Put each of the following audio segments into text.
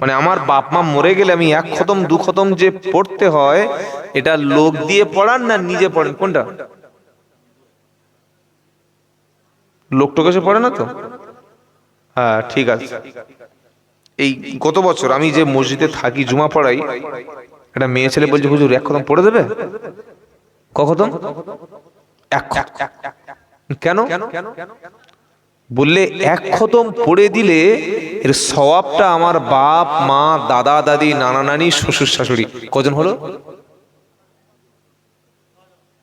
মানে আমার বাপ মা মরে গেলে আমি এক খতম দু খতম যে পড়তে হয়, এটা লোক দিয়ে পড়ান না নিজে পড়েন? কোনটা? লোকটোকে এসে পড়ে না তো? হ্যাঁ ঠিক আছে। এই গত বছর আমি যে মসজিদে থাকি, জুমা পড়াই, একটা মেয়ে ছেলে বলছে হুজুর এক খতম পড়ে দেবে। ক খতম? এক খতম। কেন? বললে এক খতম পড়ে দিলে এর সওয়াবটা আমার বাপ মা দাদা দাদি নানা নানি শ্বশুর শাশুড়ি, কজন হলো?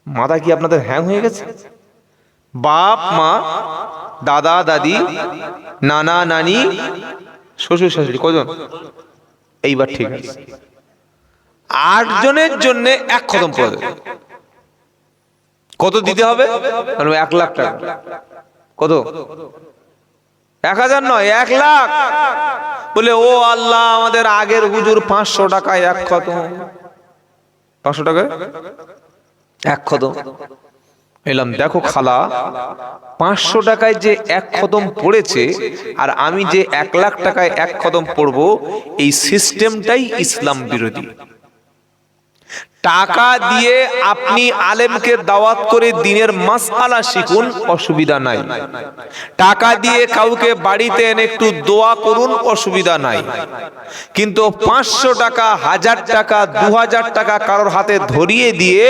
মাথা কি আপনাদের হ্যাং হয়ে গেছে? বাপ মা দাদা দাদি নানা নানি শ্বশুর শাশুড়ি, কজন? এইবার ঠিক আছে, 8 জনের জন্য এক খতম পড়ে দেবে। কত দিতে হবে? 1 লাখ টাকা। কত? 1000 নয়, 1 লাখ। বলে ও আল্লাহ, আমাদের আগের হুজুর 500 টাকায় এক খতম। 500 টাকায় এক খতম। এলাম, দেখো খালা, 500 টাকায় যে এক খতম পড়েছে আর আমি যে 1 লাখ টাকায় এক খতম পড়বো, এই সিস্টেমটাই ইসলাম বিরোধী। টাকা দিয়ে আপনি আলেমকে দাওয়াত করে দ্বীনের মাসআলা শিখুন, অসুবিধা নাই। টাকা দিয়ে কাউকে বাড়িতে এনে একটু দোয়া করুন, অসুবিধা নাই। কিন্তু 500 টাকা, 1000 টাকা, 2000 টাকা কারোর হাতে ধরিয়ে দিয়ে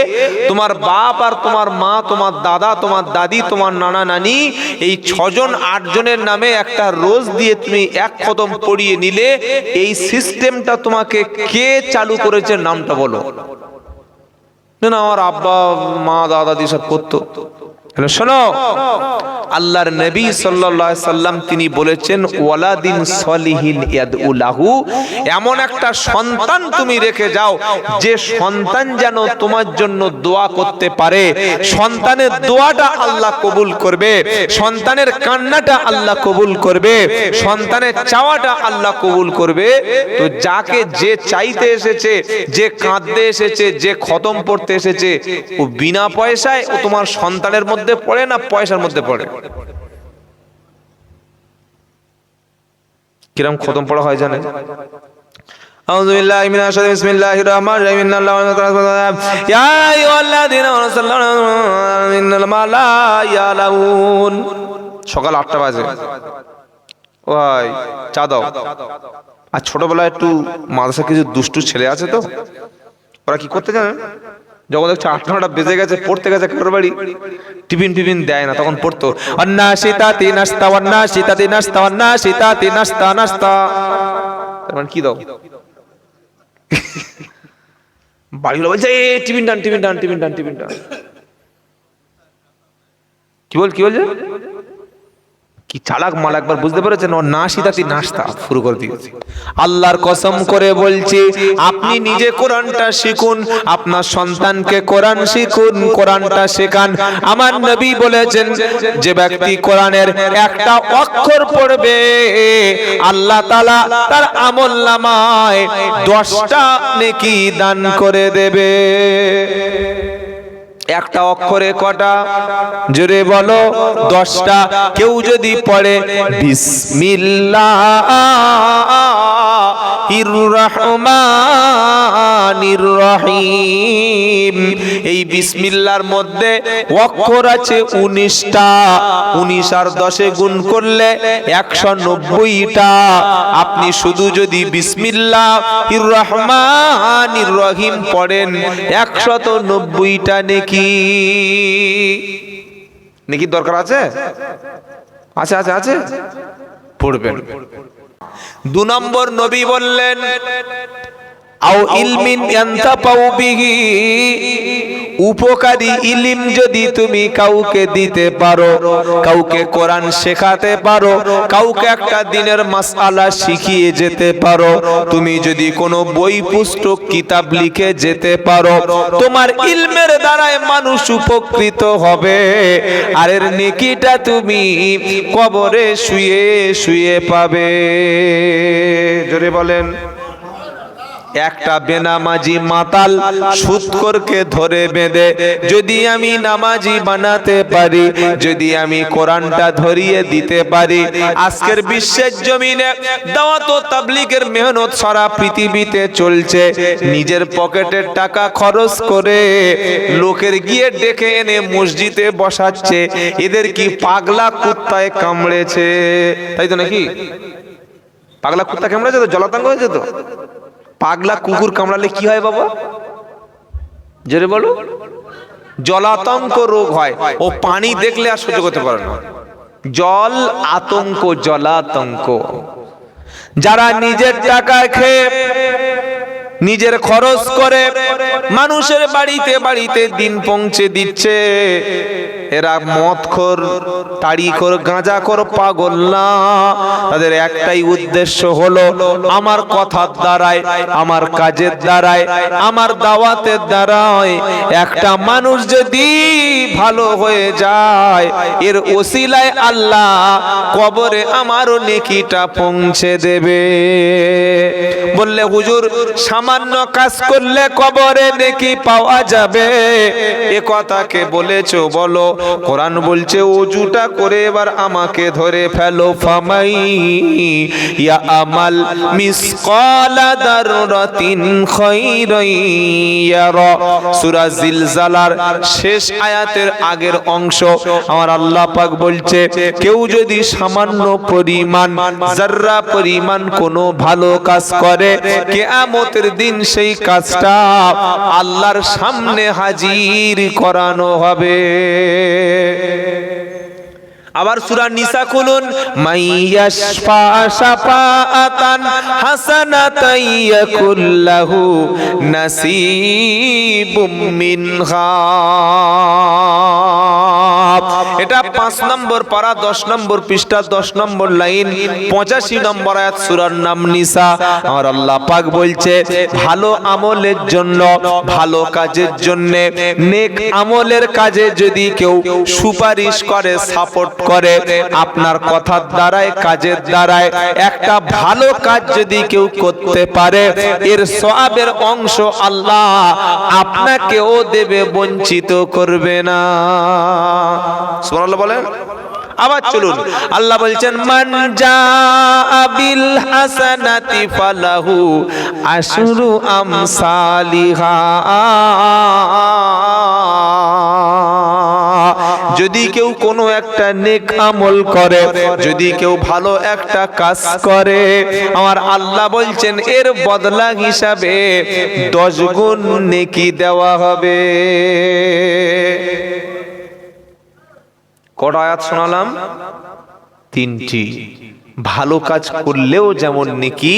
তোমার বাপ আর তোমার মা, তোমার দাদা, তোমার দাদি, তোমার নানা নানি, এই 6 জন 8 জনের নামে একটা রোজ দিয়ে তুমি এক খতম পড়িয়ে নিলে, এই সিস্টেমটা তোমাকে কে চালু করেছে? নামটা বলো। না আমার আব্বা মা দাদা দাদি সব করতো। শোনো, আল্লাহর নবী সাল্লাল্লাহু আলাইহি সাল্লাম তিনি বলেছেন, ওয়ালাদিন সলিহিন ইয়াদউ লাহু, এমন একটা সন্তান তুমি রেখে যাও যে সন্তান যেন তোমার জন্য দোয়া করতে পারে। সন্তানের দোয়াটা আল্লাহ কবুল করবে, সন্তানের কান্নাটা আল্লাহ কবুল করবে, সন্তানের চাওয়াটা আল্লাহ কবুল করবে। তো যাকে যে চাইতে এসেছে, যে কাঁদতে এসেছে, যে খতম পড়তে এসেছে, ও বিনা পয়সায় ও তোমার সন্তানের মধ্যে পড়ে না পয়সার মধ্যে পড়ে? কিরম খতম পড়া হয় জানেন? আউযু বিল্লাহি মিনাশ শাইতানির বিসমিল্লাহির রহমানির রহিম। ইয়া আইয়ুহাল্লাযীনা আমানু ইন্নাল মালায়ালাউন। সকাল 8টা বাজে, ওই চা দাও। আর ছোটবেলায় একটু মাদ্রাসা কিছু দুষ্টু ছেলে আছে, তো ওরা কি করতে জানেন? যখন দেখছো 8-9টা বেজে গেছে, পড়তে গেছে কারোর বাড়ি, টিফিন টিফিন দেয় না, তখন পড়তো অন্নাশিতাতি নাস্তা ওয়ান্নাশিতাতি নাস্তা ওয়ান্নাশিতাতি নাস্তা নাস্তা। তার মানে কি দাও? বাড়িগুলো বলছে এ টিফিন টান টিফিন টান টিফিন টান টিফিন টান। কি বলছে? কি চালাক মাল, একবার বুঝতে পেরেছেন? ও নাশিতাতি নাস্তা শুরু করে দিয়েছে। আল্লাহর কসম করে বলছি, আপনি নিজে কোরআনটা শিখুন, আপনার সন্তানকে কোরআন শিখুন, কোরআনটা শেখান। আমার নবী বলেছেন, যে ব্যক্তি কোরআনের একটা অক্ষর পড়বে, আল্লাহ তাআলা তার আমলনামায় 10টা নেকি দান করে দেবে। একটা অক্ষরে কটা? জোরে বলো, 10টা। কেউ যদি পড়ে বিসমিল্লাহির রহমানির রহিম, এই বিসমিল্লাহর মধ্যে অক্ষর আছে 19টা। 19 আর 10-এ গুণ করলে 190টা। আপনি শুধু যদি বিসমিল্লাহির রহমানির রহিম পড়েন, 190টা নেকি। নেকি দরকার আছে? আছে আছে আছে, পড়বেন। 2 নম্বর নবী বললেন, আও ইলমিন ইয়ানতাফাউ বিহি, উপকারী ইলম যদি তুমি কাউকে দিতে পারো, কাউকে কোরআন শেখাতে পারো, কাউকে একটা দ্বীনের মাসআলা শিখিয়ে যেতে পারো, তুমি যদি কোনো বই পুস্তক কিতাব লিখে যেতে পারো, তোমার ইলমের দ্বারায় মানুষ উপকৃত হবে। আর এর নেকিটা তুমি কবরে শুয়ে শুয়ে পাবে। জোরে বলেন। একটা বেনামাজি মাতাল সুদখোরকে ধরে বেঁধে যদি আমি নামাজি বানাতে পারি, যদি আমি কোরআনটা ধরিয়ে দিতে পারি, আজকের বিশ্বের জমিনে দাওয়াত ও তাবলীগের মেহনত সারা পৃথিবীতে চলছে। নিজের পকেটের টাকা খরচ করে লোকের গিয়ে ডেকে এনে মসজিদে বসাচ্ছে। এদের কি পাগলা কুত্তায় কামড়েছে? তাই তো নাকি? পাগলা কুত্তা কামড়েছে তো, জলাতঙ্ক হয়েছে তো। পাগলা কুকুর কামড়ালে কি হয় বাবা? জোরে বলো। জলাতঙ্ক রোগ হয়। ও পানি দেখলে আর সহ্য করতে পারে না। জল আতঙ্ক, জলাতঙ্ক। যারা নিজের টাকা খেয়ে নিজের খরচ করে মানুষের বাড়িতে বাড়িতে দিন পৌঁছে দিচ্ছে, এরা মদখোর, তাড়িখোর, গাঁজাখোর পাগল না। তাদের একটাই উদ্দেশ্য হলো আমার কথার দ্বারায়, আমার কাজের দ্বারায়, আমার দাওয়াতের দ্বারায় একটা মানুষ যদি ভালো হয়ে যায়, এর ওসিলায় আল্লাহ কবরে আমারও নেকিটা পৌঁছে দেবে। বললে হুজুর সামান্য কাজ করলে কবরে নেকি পাওয়া যাবে, এ কথাকে বলেছো বলো? কোরআন বলছে ওযুটা করে এবার আমাকে ধরে ফেলো। ফামাই ইয়া আমাল মিসকালা দাররাতিন খায়রান ইয়ারা। সূরা জিলজালার শেষ আয়াতের আগের অংশ আমার আল্লাহ পাক বলছে কেউ যদি সামান্য পরিমাণ, যাররা পরিমাণ কোনো ভালো কাজ করে, কিয়ামতের দিন সেই কাজটা আল্লাহর সামনে হাজির করানো হবে। আবার সূরা নিসা খুলুন, মাইয়াশফা শাফাআতান হাসানাতান ইয়াকুল্লাহু নাসিবুম মিনহা। এটা 5 নম্বর পারা 10 নম্বর পৃষ্ঠা 10 নম্বর লাইন 85 নম্বর আয়াত, সূরার নাম নিসা। আর আল্লাহ পাক বলছে ভালো আমলের জন্য, ভালো কাজের জন্য, নেক আমলের কাজে যদি কেউ সুপারিশ করে, সাপোর্ট করে, আপনার কথার দ্বারায়, কাজের দ্বারায় একটা ভালো কাজ যদি কেউ করতে পারে, এর সওয়াবের অংশ আল্লাহ আপনাকেও দেবে, বঞ্চিত করবে না। সুবহানাল্লাহ বলেন। আবার চলুন, আল্লাহ বলছেন মান জাআ বিল হাসানাতি ফালাহু আশরু আমসালিহা। যদি কেউ কোনো একটা নেক আমল করে, যদি কেউ ভালো একটা কাজ করে, আমার আল্লাহ বলছেন এর বদলা হিসাবে 10 গুণ নেকি দেওয়া হবে। কটা আয়াত শোনালাম? 3টি। ভালো কাজ করলেও যেমন নেকি,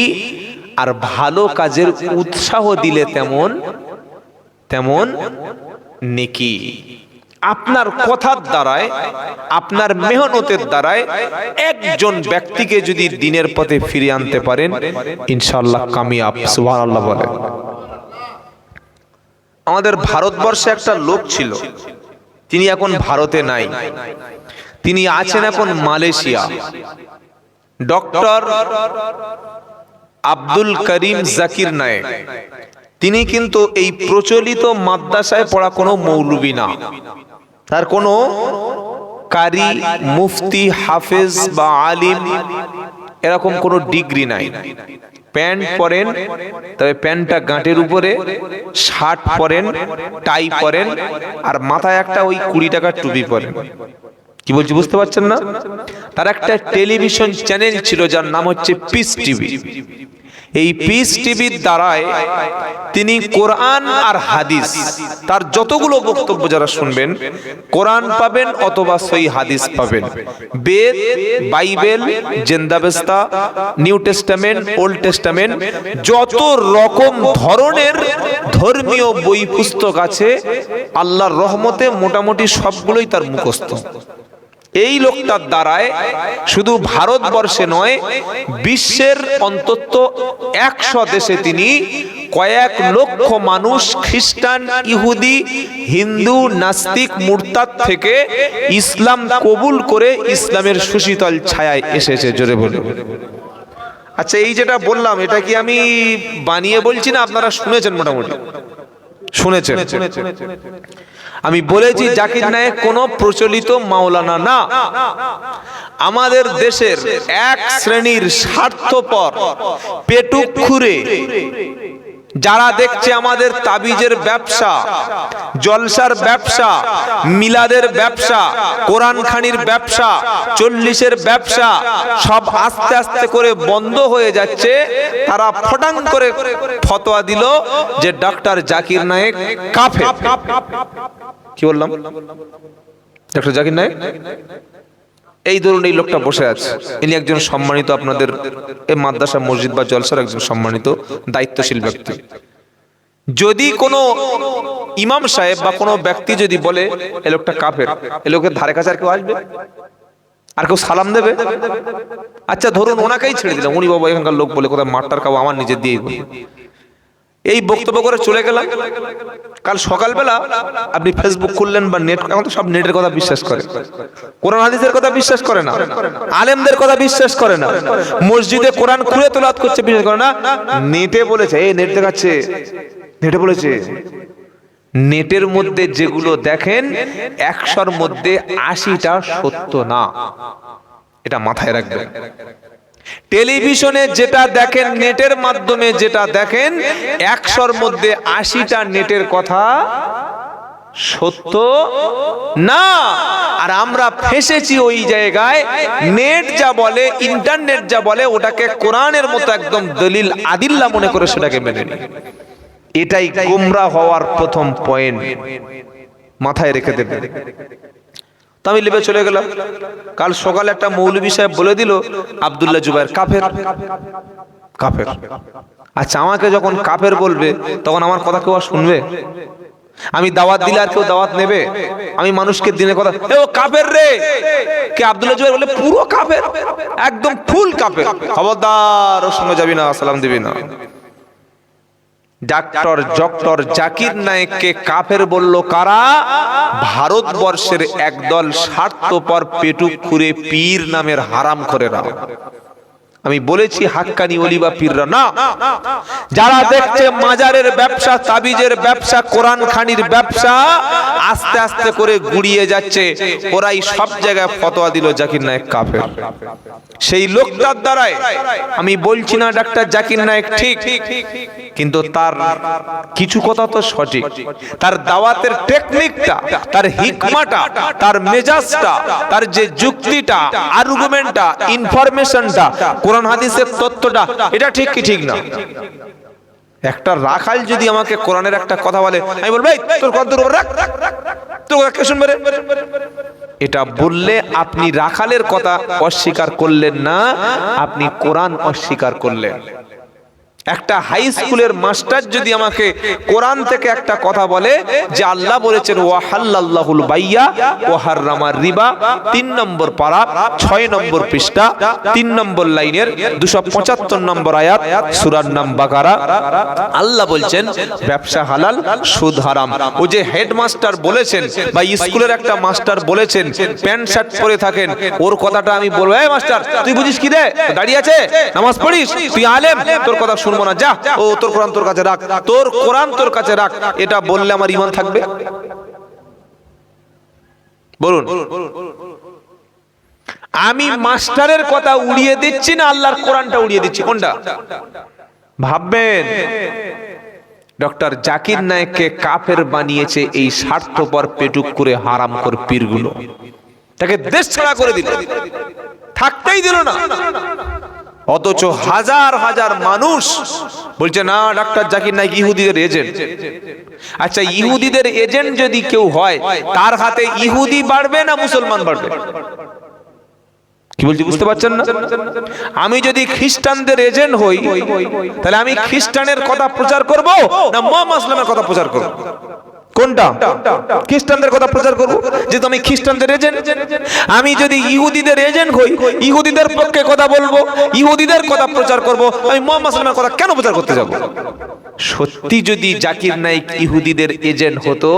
আর ভালো কাজের উৎসাহ দিলে তেমন তেমন নেকি। আপনার কথার দ্বারায়, আপনার মেহনতের দ্বারায় একজন ব্যক্তিকে যদি দ্বীনের পথে ফিরিয়ে আনতে পারেন, ইনশাআল্লাহ কামিয়াব। সুবহানাল্লাহ বলেন। আমাদের ভারতবর্ষে একটা লোক ছিল, তিনি এখন ভারতে নাই, তিনি আছেন এখন মালয়েশিয়া। ডক্টর আব্দুল করিম জাকির নায়েক। তিনি কিন্তু এই প্রচলিত মাদ্রাসায় পড়া কোনো মৌলবি না, তার কোনো কারি, মুফতি, হাফেজ বা আলিম এরকম কোনো ডিগ্রি নাই। প্যান্ট পরেন, তবে প্যান্টটা গাঁটের উপরে, শার্ট পরেন, টাই পরেন, আর মাথায় একটা ওই 20 টাকার টুপি পরেন। কি বলছি বুঝতে পারছেন না? তার একটা টেলিভিশন চ্যানেল ছিল যার নাম হচ্ছে পিস টিভি। এই পিস টিভির দ্বারায় তিনি কোরআন আর হাদিস, তার যতগুলো বক্তব্য যারা শুনবেন, কোরআন পাবেন অথবা সহি হাদিস পাবেন। Veda, Bible, Zend Avesta, New Testament, Old Testament, যত রকম ধরনের ধর্মীয় বই পুস্তক আছে, আল্লাহর রহমতে মোটামুটি সবগুলোই তার মুখস্থ। এই লোকটার দ্বারায় শুধু ভারতবর্ষে নয়, বিশ্বের অন্তত 100 দেশে তিনি কয়েক লক্ষ মানুষ খ্রিস্টান, ইহুদি, হিন্দু, নাস্তিক, মুরতাদ থেকে ইসলাম কবুল করে ইসলামের সুশীতল ছায়ায় এসেছে। জোরে বলুন। আচ্ছা, এই যেটা বললাম এটা কি আমি বানিয়ে বলছি না আপনারা শুনেছেন? মোটামুটি শুনেছেন। আমি বলেছি জাকির নায়েক কোন প্রচলিত মাওলানা না, আমাদের দেশের এক শ্রেণীর স্বার্থপর পেটুক্ষুরে যারা দেখছে আমাদের তাবিজের ব্যবসা, জলসার ব্যবসা, মিলাদের ব্যবসা, কোরআন খানির ব্যবসা, 40-এর ব্যবসা সব আস্তে আস্তে করে বন্ধ হয়ে যাচ্ছে, তারা ফটাং করে ফতোয়া দিল যে ডক্টর জাকির নায়েক কাফের। কি বললাম? ডক্টর জাকির নায়েক, এই ধরুন এই লোকটা বসে আছে, ইনি একজন সম্মানিত আপনাদের এই মাদ্রাসা মসজিদ বা জলসার একজন সম্মানিত দায়িত্বশীল ব্যক্তি। যদি কোনো ইমাম সাহেব বা কোনো ব্যক্তি যদি বলে এই লোকটা কাফের, এই লোকের ধারে কাছে আর কেউ আসবে? আর কেউ সালাম দেবে? আচ্ছা ধরুন ওনাকেই ছেড়ে দিলাম, উনি বাবা এখানকার লোক বলে কোথায় মারটার খাবো, আমার নিজে দিয়ে এই বক্তব্য করে চলে গেলাম। কাল সকালবেলা আপনি ফেসবুক খুললেন বা নেট, এখন তো সব নেটের কথা বিশ্বাস করে, কোরআন হাদিসের কথা বিশ্বাস করে না, আলেমদের কথা বিশ্বাস করে না, মসজিদে কোরআন খুলে তেলাওয়াত করছে বিশ্বাস করে না, নেটে বলেছে, এই নেট দেখাচ্ছে, নেটে বলেছে। নেটের মধ্যে যেগুলো দেখেন 100-র মধ্যে 80টা সত্য না, এটা মাথায় রাখবেন। টেলিভিশনে যেটা দেখেন, নেটের মাধ্যমে যেটা দেখেন, 100-র মধ্যে 80টা নেটের কথা সত্য না। আর আমরা ফেসেছি ওই জায়গায়, নেট যা বলে, ইন্টারনেট যা বলে, ওটাকে কোরআনের মতো একদম দলিল আদিল্লা মনে করে সেটাকে মেনে নিই। এটাই গোমরা হওয়ার প্রথম পয়েন্ট, মাথায় রেখে দেবেন। তো আমি লেবে চলে গেলাম। কাল সকালে একটা মৌলভী সাহেব বলে দিল আব্দুল্লাহ জুবায়ের কাফের, কাফের। আচ্ছা, আমাকে যখন কাফের বলবে তখন আমার কথা কেউ আর শুনবে? আমি দাওয়াত দিলে আর কেউ দাওয়াত নেবে? আমি মানুষকে দিনের কথা, এ ও কাফের রে, কে আব্দুল্লাহ জুবায়ের বলে পুরো কাফের, একদম ফুল কাফের, খবরদার ওর সঙ্গে যাবি না, সালাম দিবি না। ডক্টর জাকির নায়েককে কাফের বলল কারা? ভারতবর্ষের একদল স্বার্থপর পেটুক্ষুরে পীর নামের হারামখোরেরা। আমি বলেছি হাক্কানি ওলি বা পীররা না, যারা দেখছে মাজারের ব্যবসা, তাবিজের ব্যবসা, কোরআন খানির ব্যবসা আস্তে আস্তে করে গুড়িয়ে যাচ্ছে, ওরাই সব জায়গায় ফতোয়া দিল জাকির নায়েক কাফের। সেই লোকটার দ্বারাই আমি বলছি না ডাক্তার জাকির নায়েক ঠিক, কিন্তু তার কিছু কথা তো সঠিক, তার দাওয়াতের টেকনিকটা, তার হিকমাটা, তার মেজাজটা, তার যে যুক্তিটা, আর্গুমেন্টটা, ইনফরমেশনটা, কোরআন হাদিসের তথ্যটা, এটা ঠিক কি ঠিক না? একটা রাখাল যদি আমাকে কোরআনের একটা কথা বলে, আমি বলবো এই তোর কথা রাখ, তোর কথা কে শুনবে রে? এটা বললে আপনি রাখালের কথা অস্বীকার করলেন না, আপনি কোরআন অস্বীকার করলেন। একটা হাই স্কুলের মাস্টার যদি আমাকে কোরআন থেকে একটা কথা বলে যে আল্লাহ বলেছেন ওয়া হাল্লাল্লাহুল বাইয়া ওয়া হাররামার রিবা, 3 নম্বর পারা 6 নম্বর পৃষ্ঠা 3 নম্বর লাইনের 275 নম্বর আয়াত, সূরার নাম বাকারা, আল্লাহ বলছেন ব্যবসা হালাল, সুদ হারাম। ও যে হেডমাস্টার বলেছেন বা স্কুলের একটা মাস্টার বলেছেন প্যান্ট শার্ট পরে থাকেন, ওর কথাটা আমি বলবো, এই মাস্টার তুই বুঝিস কি রে? দাঁড়িয়ে আছে, নামাজ পড়িস, তুই আলেম, তোর কথা শুনবো না, যা, ও তোর কোরআন তোর কাছে রাখ, তোর কোরআন তোর কাছে রাখ। এটা বললে আমার ঈমান থাকবে? বলুন। আমি মাস্টারের কথা উড়িয়ে দিচ্ছি না আল্লাহর কোরআনটা উড়িয়ে দিচ্ছি? কোনটা ভাববেন? ডক্টর জাকির নায়েককে কাফের বানিয়েছে এই স্বার্থপর পেটুক্ষুরে হারামখোর পীরগুলো, তাকে দেশ ছাড়া করে দিল, থাকতেই দিল না। অথচ হাজার হাজার মানুষ বলছে না ডাক্তার জাকির নায়েক ইহুদিদের এজেন্ট। আচ্ছা, ইহুদিদের এজেন্ট যদি কেউ হয়, তার হাতে ইহুদি বাড়বে না মুসলমান বাড়বে? কি বলছি বুঝতে পারছেন না? আমি যদি খ্রিস্টানদের এজেন্ট হই, তাহলে আমি খ্রিস্টানের কথা প্রচার করব না মুহাম্মদ সাল্লাল্লাহু আলাইহি ওয়াসাল্লামের কথা প্রচার করব? কোনটা? খ্রিস্টানদের কথা প্রচার করব, যেহেতু আমি খ্রিস্টানদের এজেন্ট। আমি যদি ইহুদিদের এজেন্ট হই, ইহুদিদের পক্ষে কথা বলবো, ইহুদিদের কথা প্রচার করব, আমি মুহাম্মদ সাল্লাল্লাহু আলাইহি ওয়াসাল্লামের কথা কেন প্রচার করতে যাব? সত্যি যদি জাকির নায়েক ইহুদিদের এজেন্ট হতো,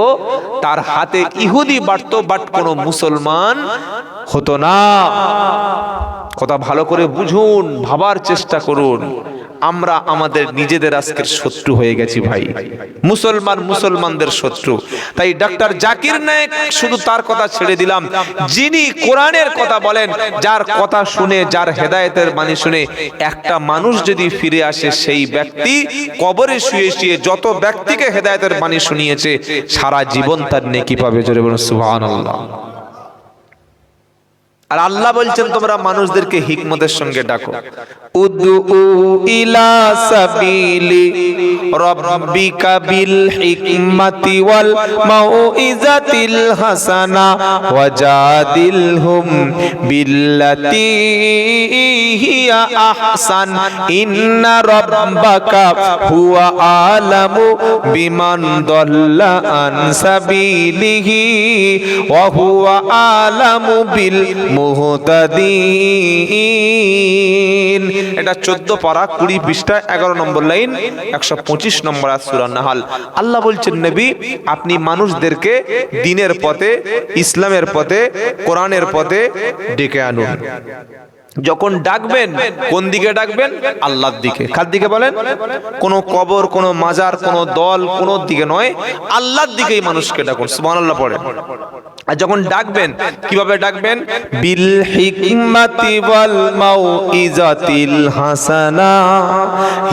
তার হাতে ইহুদি বাড়তো, বাট কোনো মুসলমান হতো না। কথা ভালো করে বুঝুন, ভাবার চেষ্টা করুন। আমরা আমাদের নিজেদের আজকের শত্রু হয়ে গেছি ভাই। মুসলমানদের শত্রু। তাই ডক্টর জাকির নায়েক শুধু তার কথা ছেড়ে দিলাম, যিনি কোরআনের কথা বলেন, যার কথা শুনে, যার হেদায়েতের বাণী শুনে একটা মানুষ যদি ফিরে আসে, সেই ব্যক্তি কবরে শুয়ে শুয়ে যত ব্যক্তিকে হেদায়েতের বাণী শুনিয়েছে সারা জীবন তার নেকি পাবে। জোরে বলুন সুবহানাল্লাহ। আর আল্লাহ বলছেন তোমরা মানুষদেরকে হিকমতের সঙ্গে ডাকো। উদউ ইলা সাবিলি রাব্বিকা বিল হিকমাতি ওয়াল মাউইজাতিল হাসানা ওয়াজাদিলহুম বিল্লাতি হিয়া আহসান ইন্না রাব্বাকা হুয়া আলামু বিমান দাল্লা আন সাবিলিহি ওয়া হুয়া আলামু বিল মুহতাদিন। এটা 14 পারা 20 পৃষ্ঠা 11 নম্বর লাইন 125 নম্বর সূরা নাহাল। আল্লাহ বলছেন নবী আপনি মানুষদেরকে দ্বীনের পথে, ইসলামের পথে, কোরআনের পথে ডেকে আনুন। যখন ডাকবেন কোন দিকে ডাকবেন? আল্লাহর দিকে। কার দিকে বলেন? কোনো কবর, কোনো মাজার, কোনো দল, কোনো দিকে নয়, আল্লাহর দিকেই মানুষকে ডাকুন। সুবহানাল্লাহ পড়েন। আর যখন ডাকবেন কিভাবে ডাকবেন? বিল হিকমাতি ওয়াল মাউইজাতিল হাসানা,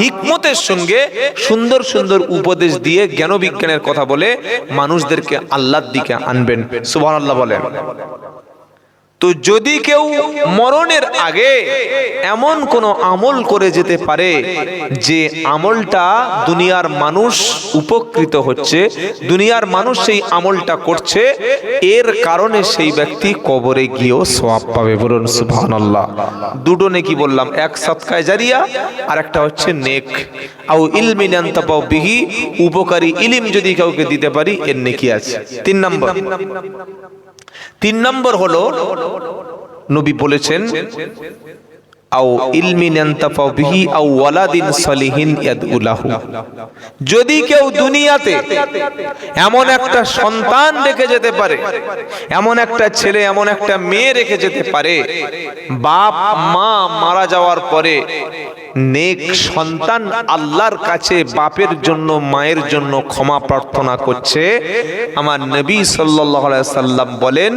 হিকমতের সঙ্গে সুন্দর সুন্দর উপদেশ দিয়ে জ্ঞান বিজ্ঞানের কথা বলে মানুষদেরকে আল্লাহর দিকে আনবেন। সুবহানাল্লাহ বলেন। তো যদি কেউ মরণের আগে এমন কোন আমল করে যেতে পারে যে আমলটা দুনিয়ার মানুষ উপকৃত হচ্ছে, দুনিয়ার মানুষ সেই আমলটা করছে, এর কারণে সেই ব্যক্তি কবরে গিয়েও সওয়াব পাবে। বলুন সুবহানাল্লাহ। দুটো নেকি বললাম, এক সাদকায়ে জারিয়া আর একটা হচ্ছে নেক। আও ইলমিন আনতাফাউ বিহি, উপকারী ইলম যদি কাউকে দিতে পারি এর নেকি আছে। 3 নম্বর হলো নবী বলেছেন আও ইলমিন আনতাফাউ বিহি আও ওয়ালাদিন সলিহিন ইয়াদউ লাহু, যদি কেউ দুনিয়াতে এমন একটা সন্তান রেখে যেতে পারে, এমন একটা ছেলে, এমন একটা মেয়ে রেখে যেতে পারে, বাপ মা মারা যাওয়ার পরে নেক সন্তান আল্লাহর কাছে বাপের জন্য, মায়ের জন্য ক্ষমা প্রার্থনা করছে, আমার নবী সাল্লাল্লাহু আলাইহি সাল্লাম বলেন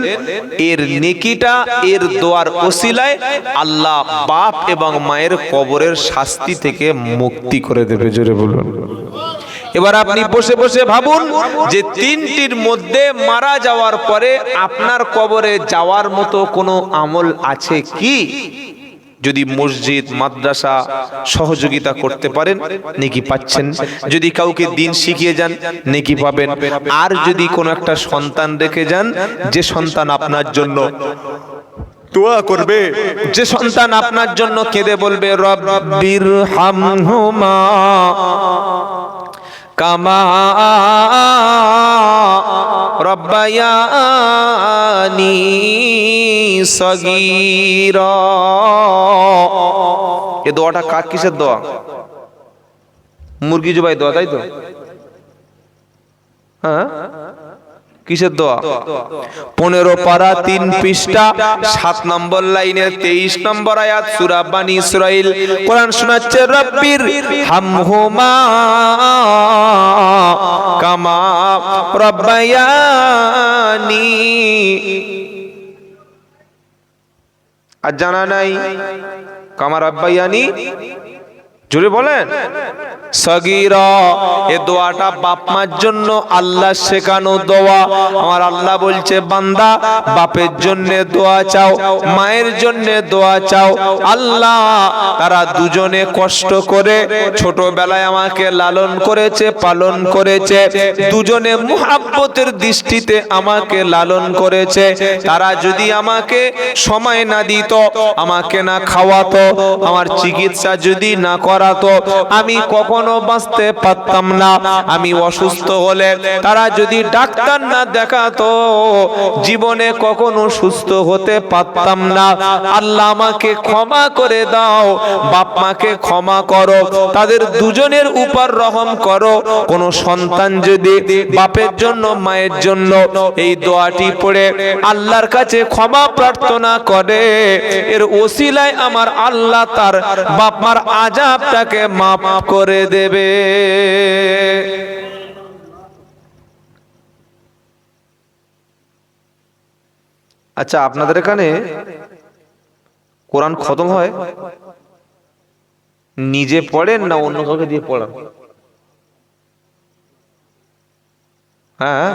এর নেকিটা, এর দোয়ার ওসিলায় আল্লাহ বাপ এবং মায়ের কবরের শাস্তি থেকে মুক্তি করে দেবে। জোরে বলুন। এবার আপনি বসে বসে ভাবুন যে 3টির মধ্যে মারা যাওয়ার পরে আপনার কবরে যাওয়ার মতো কোনো আমল আছে কি? যদি মসজিদ, মাদ্রাসা সহযোগিতা করতে পারেন নেকি পাচ্ছেন, যদি কাউকে দ্বীন শিখিয়ে যান নেকি পাবেন, আর যদি কোনো একটা সন্তান রেখে যান যে সন্তান আপনার জন্য দোয়া করবে, যে সন্তান আপনার জন্য কেঁদে বলবে রব্বির হামহুমা কামা রব্বায়ানি সগীরা, এই দোয়াটা কার কিসের দোয়া? মুরগি জবাই দোয়া, তাই তো? হ্যাঁ, কিসের দোয়া? 15 পারা 3 পৃষ্ঠা 7 নম্বর লাইনের 23 নম্বর আয়াত সূরা বানী ইসরাইল। কোরআন শোনাচ্ছে রব্বির হামহুমা কামা রব্বায়ানি, আর জানা নাই কামা রব্বায়ানি, জোরে বলেন সগীরা। এই দোয়াটা বাপ মার জন্য আল্লাহ শেখানো দোয়া। আমার আল্লাহ বলছে বান্দা বাপের জন্য দোয়া চাও, মায়ের জন্য দোয়া চাও। আল্লাহ তারা দুজনে কষ্ট করে ছোটবেলায় আমাকে লালন করেছে, পালন করেছে, দুজনে মুহাব্বতের দৃষ্টিতে আমাকে লালন করেছে। তারা যদি আমাকে সময় না দিত, আমাকে না খাওয়াতো, আমার চিকিৎসা যদি না করাতো, আমি কখনো কখনো বাঁচতে পারতাম না। আমি অসুস্থ হলে তারা যদি ডাক্তার না দেখাতো জীবনে কখনো সুস্থ হতে পারতাম না। আল্লাহ আমাকে ক্ষমা করে দাও, বাপ মাকে ক্ষমা করো, তাদের দুজনের উপর রহম করো। কোন সন্তান যদি বাপের জন্য মায়ের জন্য এই দোয়াটি পড়ে আল্লাহর কাছে ক্ষমা প্রার্থনা করে, এর ওসিলায় আমার আল্লাহ তার বাপ মার আযাবটাকে মাফ করে দেবে। আচ্ছা, আপনাদের এখানে কোরআন খতম হয় নিজে পড়েন না অন্য কাউকে দিয়ে পড়ান? হ্যাঁ,